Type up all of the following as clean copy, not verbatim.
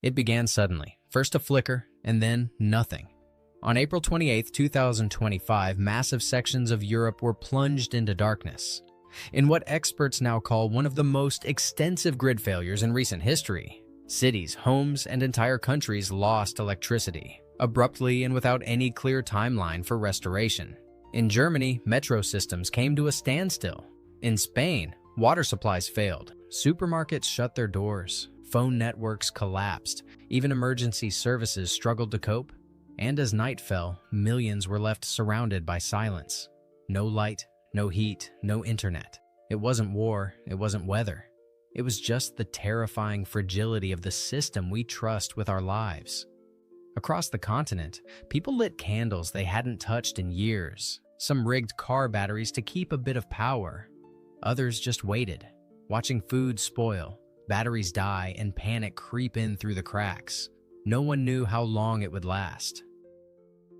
It began suddenly, first a flicker, and then nothing. On April 28, 2025, massive sections of Europe were plunged into darkness. In what experts now call one of the most extensive grid failures in recent history, cities, homes, and entire countries lost electricity, abruptly and without any clear timeline for restoration. In Germany, metro systems came to a standstill. In Spain, water supplies failed, supermarkets shut their doors, phone networks collapsed, even emergency services struggled to cope. And as night fell, millions were left surrounded by silence. No light, no heat, no internet. It wasn't war, it wasn't weather. It was just the terrifying fragility of the system we trust with our lives. Across the continent, people lit candles they hadn't touched in years. Some rigged car batteries to keep a bit of power. Others just waited, watching food spoil, batteries die, and panic creep in through the cracks. No one knew how long it would last.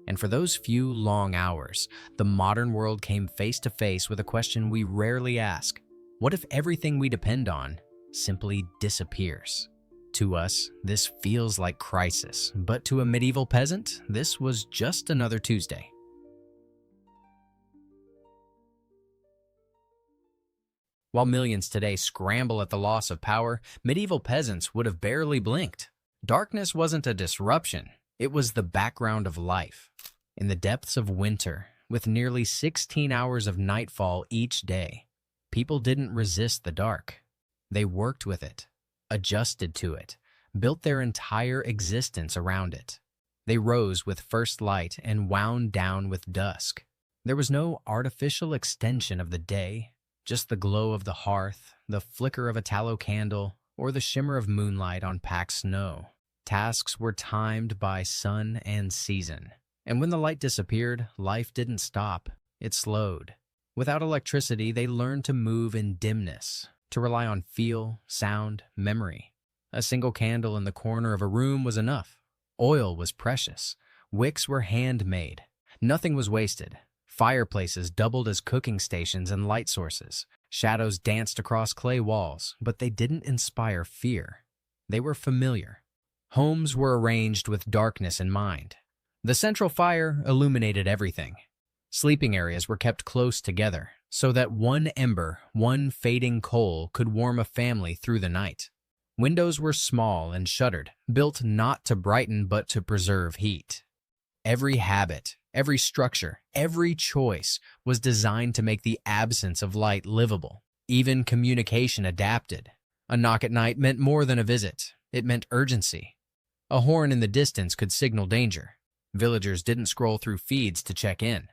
And for those few long hours, the modern world came face to face with a question we rarely ask. What if everything we depend on simply disappears? To us, this feels like crisis, but to a medieval peasant, this was just another Tuesday. While millions today scramble at the loss of power, medieval peasants would have barely blinked. Darkness wasn't a disruption, it was the background of life. In the depths of winter, with nearly 16 hours of nightfall each day, people didn't resist the dark. They worked with it, adjusted to it, built their entire existence around it. They rose with first light and wound down with dusk. There was no artificial extension of the day, just the glow of the hearth, the flicker of a tallow candle, or the shimmer of moonlight on packed snow. Tasks were timed by sun and season. And when the light disappeared, life didn't stop, it slowed. Without electricity, they learned to move in dimness, to rely on feel, sound, memory. A single candle in the corner of a room was enough. Oil was precious. Wicks were handmade. Nothing was wasted. Fireplaces doubled as cooking stations and light sources. Shadows danced across clay walls, but they didn't inspire fear. They were familiar. Homes were arranged with darkness in mind. The central fire illuminated everything. Sleeping areas were kept close together, so that one ember, one fading coal could warm a family through the night. Windows were small and shuttered, built not to brighten but to preserve heat. Every habit, every structure, every choice was designed to make the absence of light livable. Even communication adapted. A knock at night meant more than a visit. It meant urgency. A horn in the distance could signal danger. Villagers didn't scroll through feeds to check in.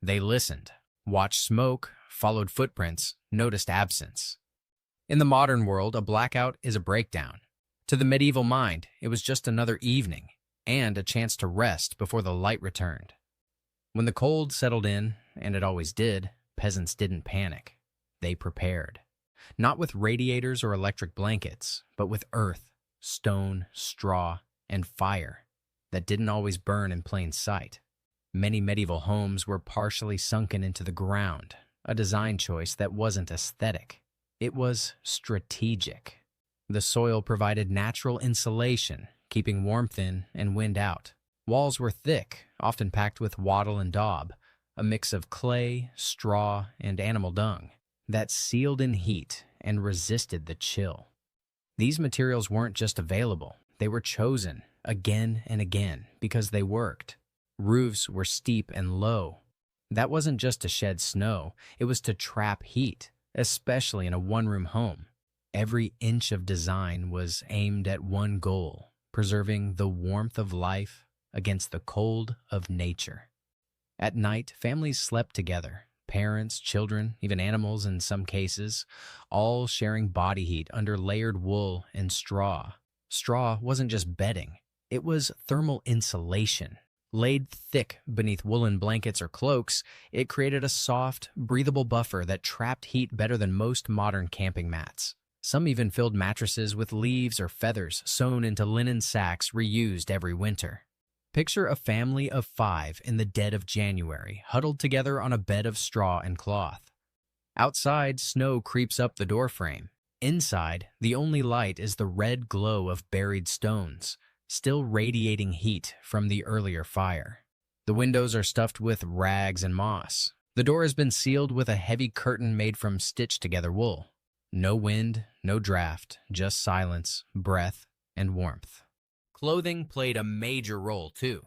They listened, watched smoke, followed footprints, noticed absence. In the modern world, a blackout is a breakdown. To the medieval mind, it was just another evening and a chance to rest before the light returned. When the cold settled in, and it always did, peasants didn't panic. They prepared. Not with radiators or electric blankets, but with earth, stone, straw, and fire that didn't always burn in plain sight. Many medieval homes were partially sunken into the ground, a design choice that wasn't aesthetic. It was strategic. The soil provided natural insulation, keeping warmth in and wind out. Walls were thick, often packed with wattle and daub, a mix of clay, straw, and animal dung, that sealed in heat and resisted the chill. These materials weren't just available, they were chosen again and again because they worked. Roofs were steep and low. That wasn't just to shed snow, it was to trap heat, especially in a one-room home. Every inch of design was aimed at one goal, preserving the warmth of life against the cold of nature. At night, families slept together, parents, children, even animals in some cases, all sharing body heat under layered wool and straw. Straw wasn't just bedding, it was thermal insulation. Laid thick beneath woolen blankets or cloaks, it created a soft, breathable buffer that trapped heat better than most modern camping mats. Some even filled mattresses with leaves or feathers sewn into linen sacks reused every winter. Picture a family of 5 in the dead of January, huddled together on a bed of straw and cloth. Outside, snow creeps up the doorframe. Inside, the only light is the red glow of buried stones, still radiating heat from the earlier fire. The windows are stuffed with rags and moss. The door has been sealed with a heavy curtain made from stitched-together wool. No wind, no draft, just silence, breath, and warmth. Clothing played a major role, too.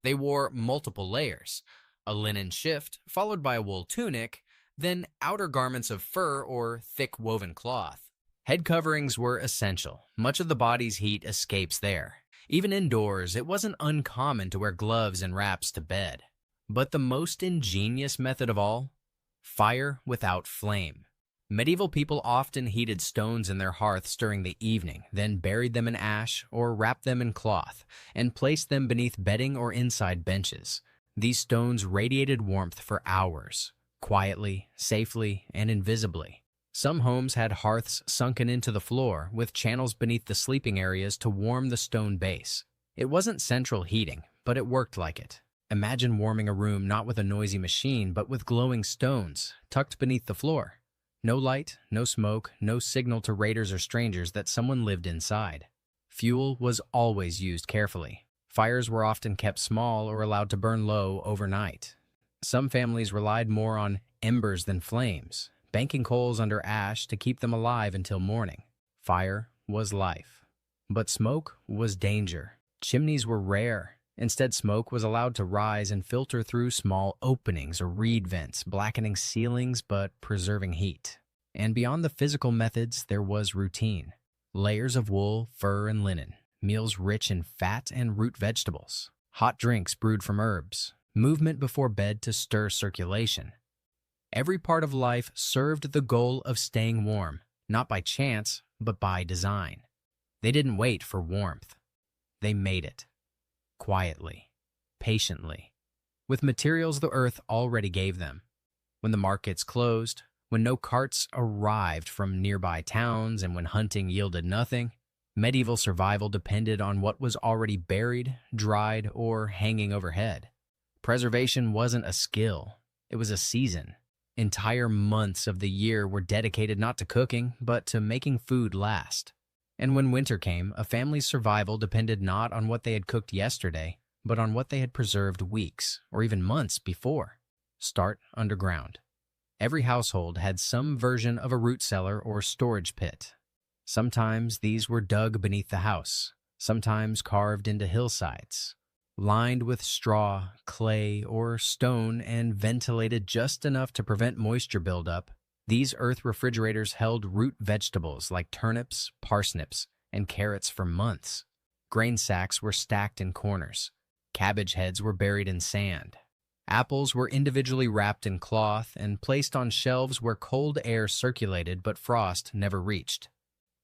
They wore multiple layers, a linen shift, followed by a wool tunic, then outer garments of fur or thick woven cloth. Head coverings were essential. Much of the body's heat escapes there. Even indoors, it wasn't uncommon to wear gloves and wraps to bed. But the most ingenious method of all? Fire without flame. Medieval people often heated stones in their hearths during the evening, then buried them in ash or wrapped them in cloth, and placed them beneath bedding or inside benches. These stones radiated warmth for hours, quietly, safely, and invisibly. Some homes had hearths sunken into the floor, with channels beneath the sleeping areas to warm the stone base. It wasn't central heating, but it worked like it. Imagine warming a room not with a noisy machine, but with glowing stones, tucked beneath the floor. No light, no smoke, no signal to raiders or strangers that someone lived inside. Fuel was always used carefully. Fires were often kept small or allowed to burn low overnight. Some families relied more on embers than flames, banking coals under ash to keep them alive until morning. Fire was life. But smoke was danger. Chimneys were rare. Instead, smoke was allowed to rise and filter through small openings or reed vents, blackening ceilings but preserving heat. And beyond the physical methods, there was routine. Layers of wool, fur, and linen, meals rich in fat and root vegetables, hot drinks brewed from herbs, movement before bed to stir circulation. Every part of life served the goal of staying warm, not by chance, but by design. They didn't wait for warmth. They made it. Quietly, patiently, with materials the earth already gave them. When the markets closed, when no carts arrived from nearby towns, and when hunting yielded nothing, medieval survival depended on what was already buried, dried, or hanging overhead. Preservation wasn't a skill, it was a season. Entire months of the year were dedicated not to cooking, but to making food last. And when winter came, a family's survival depended not on what they had cooked yesterday, but on what they had preserved weeks or even months before. Start underground. Every household had some version of a root cellar or storage pit. Sometimes these were dug beneath the house, sometimes carved into hillsides, lined with straw, clay, or stone and ventilated just enough to prevent moisture buildup. These earth refrigerators held root vegetables like turnips, parsnips, and carrots for months. Grain sacks were stacked in corners. Cabbage heads were buried in sand. Apples were individually wrapped in cloth and placed on shelves where cold air circulated but frost never reached.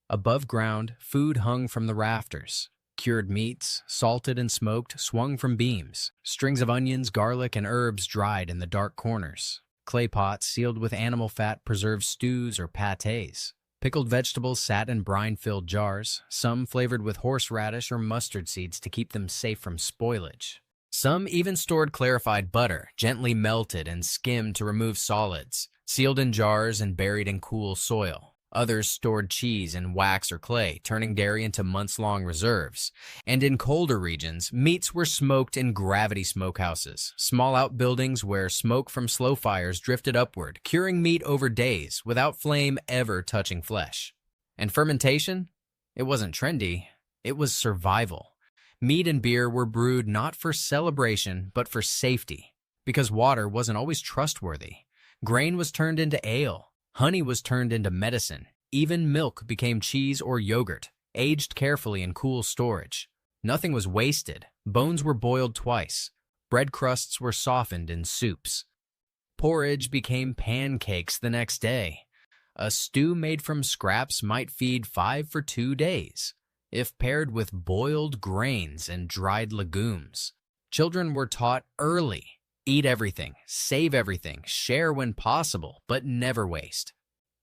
Above ground, food hung from the rafters. Cured meats, salted and smoked, swung from beams. Strings of onions, garlic, and herbs dried in the dark corners. Clay pots sealed with animal fat preserved stews or pâtés. Pickled vegetables sat in brine-filled jars, some flavored with horseradish or mustard seeds to keep them safe from spoilage. Some even stored clarified butter, gently melted and skimmed to remove solids, sealed in jars and buried in cool soil. Others stored cheese in wax or clay, turning dairy into months-long reserves. And in colder regions, meats were smoked in gravity smokehouses, small outbuildings where smoke from slow fires drifted upward, curing meat over days without flame ever touching flesh. And fermentation? It wasn't trendy, it was survival. Meat and beer were brewed not for celebration, but for safety, because water wasn't always trustworthy. Grain was turned into ale. Honey was turned into medicine. Even milk became cheese or yogurt, aged carefully in cool storage. Nothing was wasted. Bones were boiled twice. Bread crusts were softened in soups. Porridge became pancakes the next day. A stew made from scraps might feed 5 for 2 days, if paired with boiled grains and dried legumes. Children were taught early. Eat everything, save everything, share when possible, but never waste.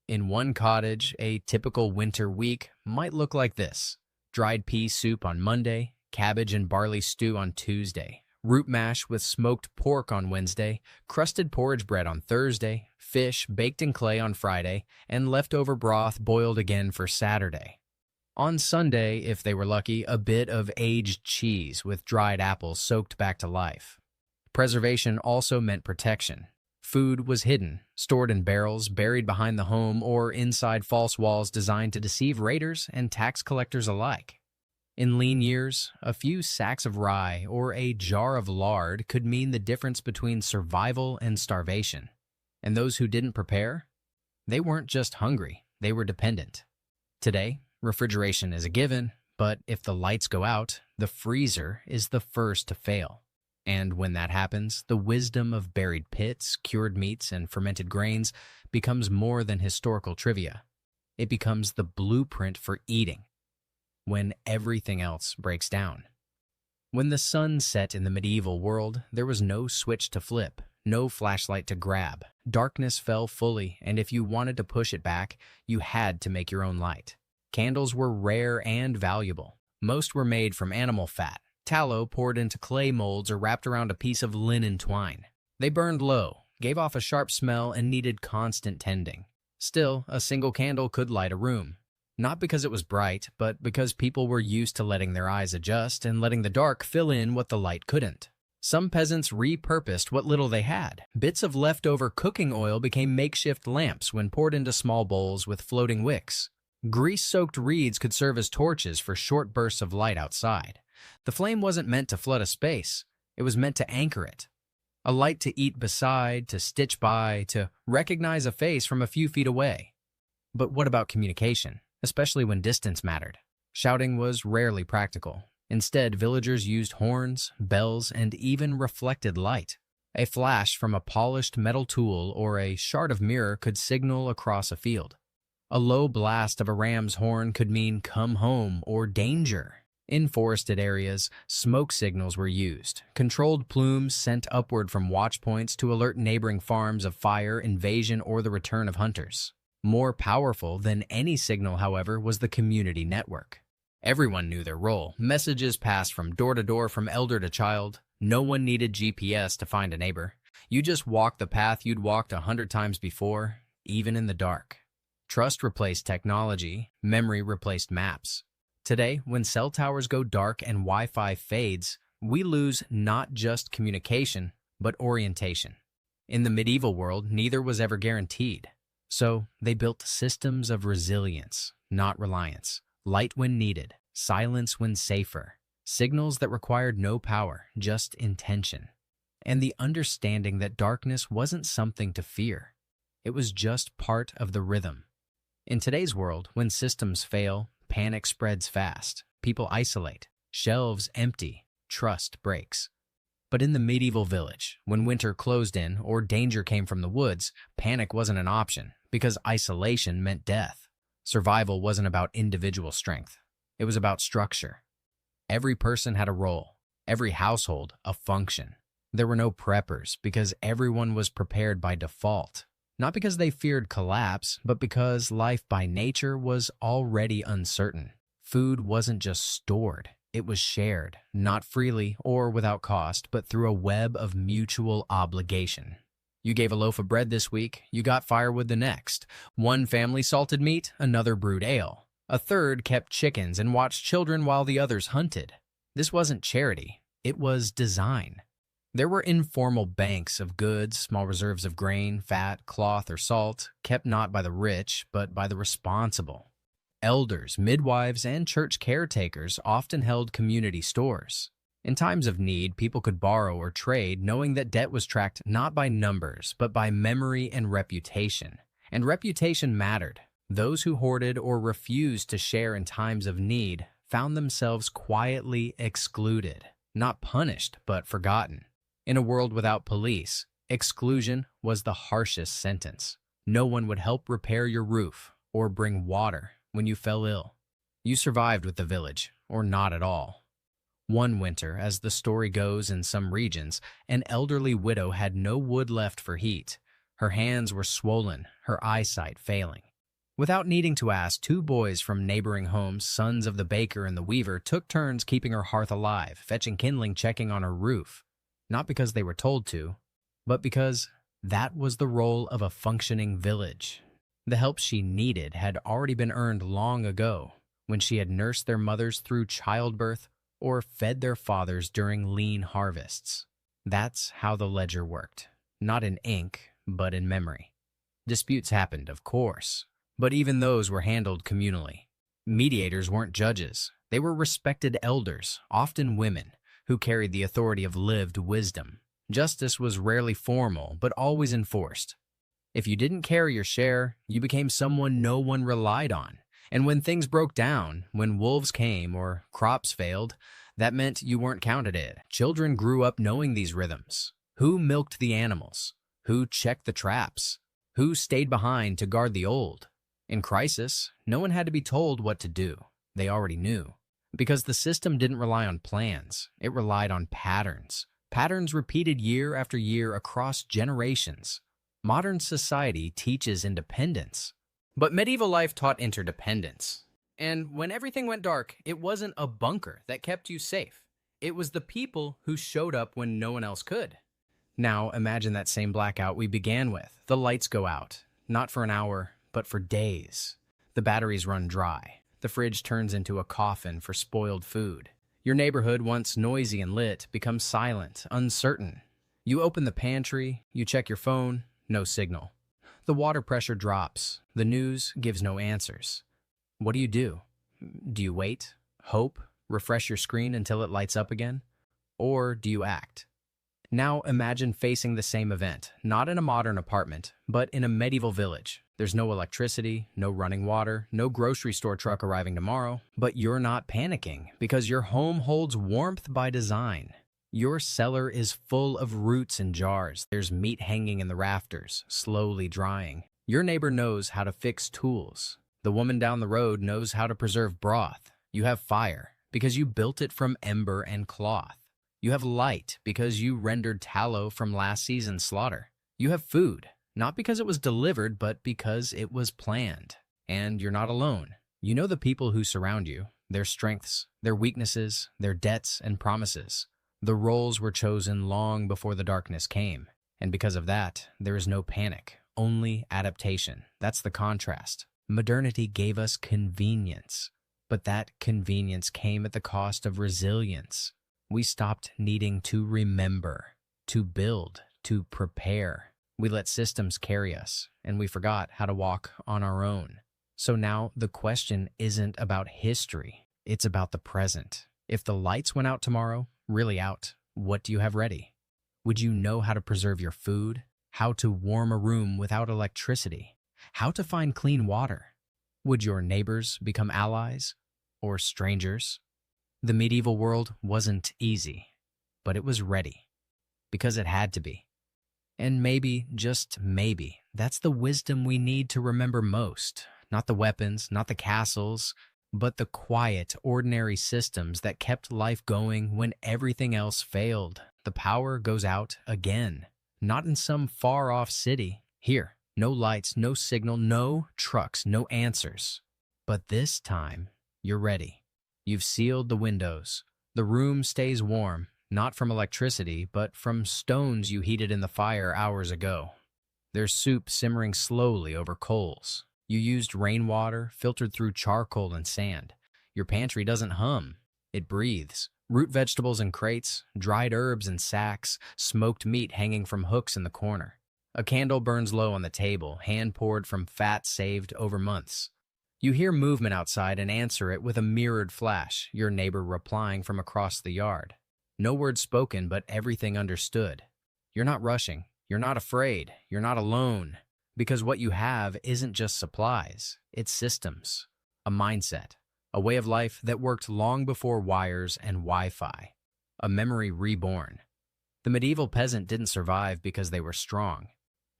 In one cottage, a typical winter week might look like this: dried pea soup on Monday, cabbage and barley stew on Tuesday, root mash with smoked pork on Wednesday, crusted porridge bread on Thursday, fish baked in clay on Friday, and leftover broth boiled again for Saturday. On Sunday, if they were lucky, a bit of aged cheese with dried apples soaked back to life. Preservation also meant protection. Food was hidden, stored in barrels, buried behind the home, or inside false walls designed to deceive raiders and tax collectors alike. In lean years, a few sacks of rye or a jar of lard could mean the difference between survival and starvation. And those who didn't prepare? They weren't just hungry, they were dependent. Today, refrigeration is a given, but if the lights go out, the freezer is the first to fail. And when that happens, the wisdom of buried pits, cured meats, and fermented grains becomes more than historical trivia. It becomes the blueprint for eating when everything else breaks down. When the sun set in the medieval world, there was no switch to flip, no flashlight to grab. Darkness fell fully, and if you wanted to push it back, you had to make your own light. Candles were rare and valuable. Most were made from animal fat, tallow poured into clay molds or wrapped around a piece of linen twine. They burned low, gave off a sharp smell, and needed constant tending. Still, a single candle could light a room. Not because it was bright, but because people were used to letting their eyes adjust and letting the dark fill in what the light couldn't. Some peasants repurposed what little they had. Bits of leftover cooking oil became makeshift lamps when poured into small bowls with floating wicks. Grease-soaked reeds could serve as torches for short bursts of light outside. The flame wasn't meant to flood a space. It was meant to anchor it. A light to eat beside, to stitch by, to recognize a face from a few feet away. But what about communication? Especially when distance mattered. Shouting was rarely practical. Instead, villagers used horns, bells, and even reflected light. A flash from a polished metal tool or a shard of mirror could signal across a field. A low blast of a ram's horn could mean "come home" or "danger." In forested areas, smoke signals were used, controlled plumes sent upward from watchpoints to alert neighboring farms of fire, invasion, or the return of hunters. More powerful than any signal, however, was the community network. Everyone knew their role. Messages passed from door to door, from elder to child. No one needed GPS to find a neighbor. You just walked the path you'd walked 100 times before, even in the dark. Trust replaced technology. Memory replaced maps. Today, when cell towers go dark and Wi-Fi fades, we lose not just communication, but orientation. In the medieval world, neither was ever guaranteed. So, they built systems of resilience, not reliance. Light when needed, silence when safer. Signals that required no power, just intention. And the understanding that darkness wasn't something to fear. It was just part of the rhythm. In today's world, when systems fail, panic spreads fast. People isolate. Shelves empty. Trust breaks. But in the medieval village, when winter closed in or danger came from the woods, panic wasn't an option because isolation meant death. Survival wasn't about individual strength. It was about structure. Every person had a role. Every household, a function. There were no preppers because everyone was prepared by default. Not because they feared collapse, but because life by nature was already uncertain. Food wasn't just stored. It was shared, not freely or without cost, but through a web of mutual obligation. You gave a loaf of bread this week, you got firewood the next. One family salted meat, another brewed ale. A third kept chickens and watched children while the others hunted. This wasn't charity, it was design. There were informal banks of goods, small reserves of grain, fat, cloth, or salt, kept not by the rich, but by the responsible. Elders, midwives, and church caretakers often held community stores. In times of need, people could borrow or trade, knowing that debt was tracked not by numbers, but by memory and reputation. And reputation mattered. Those who hoarded or refused to share in times of need found themselves quietly excluded, not punished, but forgotten. In a world without police, exclusion was the harshest sentence. No one would help repair your roof or bring water when you fell ill. You survived with the village, or not at all. One winter, as the story goes in some regions, an elderly widow had no wood left for heat. Her hands were swollen, her eyesight failing. Without needing to ask, 2 boys from neighboring homes, sons of the baker and the weaver, took turns keeping her hearth alive, fetching kindling, checking on her roof. not because they were told to, but because that was the role of a functioning village. The help she needed had already been earned long ago, when she had nursed their mothers through childbirth or fed their fathers during lean harvests. That's how the ledger worked, not in ink, but in memory. Disputes happened, of course, but even those were handled communally. Mediators weren't judges. They were respected elders, often women, who carried the authority of lived wisdom. Justice was rarely formal, but always enforced. If you didn't carry your share, you became someone no one relied on. And when things broke down, when wolves came or crops failed, that meant you weren't counted in. Children grew up knowing these rhythms. Who milked the animals? Who checked the traps? Who stayed behind to guard the old? In crisis, no one had to be told what to do. They already knew. Because the system didn't rely on plans, it relied on patterns. Patterns repeated year after year across generations. Modern society teaches independence, but medieval life taught interdependence. And when everything went dark, it wasn't a bunker that kept you safe. It was the people who showed up when no one else could. Now imagine that same blackout we began with. The lights go out, not for an hour, but for days. The batteries run dry. The fridge turns into a coffin for spoiled food. Your neighborhood, once noisy and lit, becomes silent, uncertain. You open the pantry, you check your phone, no signal. The water pressure drops. The news gives no answers. What do? Do you wait, hope, refresh your screen until it lights up again? Or do you act? Now imagine facing the same event, not in a modern apartment, but in a medieval village. There's no electricity, no running water, no grocery store truck arriving tomorrow, but you're not panicking because your home holds warmth by design. Your cellar is full of roots and jars. There's meat hanging in the rafters, slowly drying. Your neighbor knows how to fix tools. The woman down the road knows how to preserve broth. You have fire because you built it from ember and cloth. You have light because you rendered tallow from last season's slaughter. You have food, not because it was delivered, but because it was planned. And you're not alone. You know the people who surround you, their strengths, their weaknesses, their debts and promises. The roles were chosen long before the darkness came. And because of that, there is no panic, only adaptation. That's the contrast. Modernity gave us convenience, but that convenience came at the cost of resilience. We stopped needing to remember, to build, to prepare. We let systems carry us, and we forgot how to walk on our own. So now the question isn't about history, it's about the present. If the lights went out tomorrow, really out, what do you have ready? Would you know how to preserve your food? How to warm a room without electricity? How to find clean water? Would your neighbors become allies or strangers? The medieval world wasn't easy, but it was ready, because it had to be. And maybe, just maybe, that's the wisdom we need to remember most. Not the weapons, not the castles, but the quiet, ordinary systems that kept life going when everything else failed. The power goes out again, not in some far-off city. Here, no lights, no signal, no trucks, no answers. But this time, you're ready. You've sealed the windows. The room stays warm, not from electricity, but from stones you heated in the fire hours ago. There's soup simmering slowly over coals. You used rainwater filtered through charcoal and sand. Your pantry doesn't hum, it breathes. Root vegetables in crates, dried herbs in sacks, smoked meat hanging from hooks in the corner. A candle burns low on the table, hand-poured from fat saved over months. You hear movement outside and answer it with a mirrored flash, your neighbor replying from across the yard. No words spoken, but everything understood. You're not rushing. You're not afraid. You're not alone. Because what you have isn't just supplies. It's systems. A mindset. A way of life that worked long before wires and Wi-Fi. A memory reborn. The medieval peasant didn't survive because they were strong.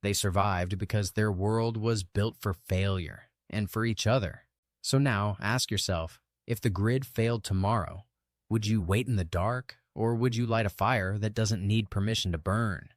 They survived because their world was built for failure. And for each other. So now, ask yourself, if the grid failed tomorrow, would you wait in the dark, or would you light a fire that doesn't need permission to burn?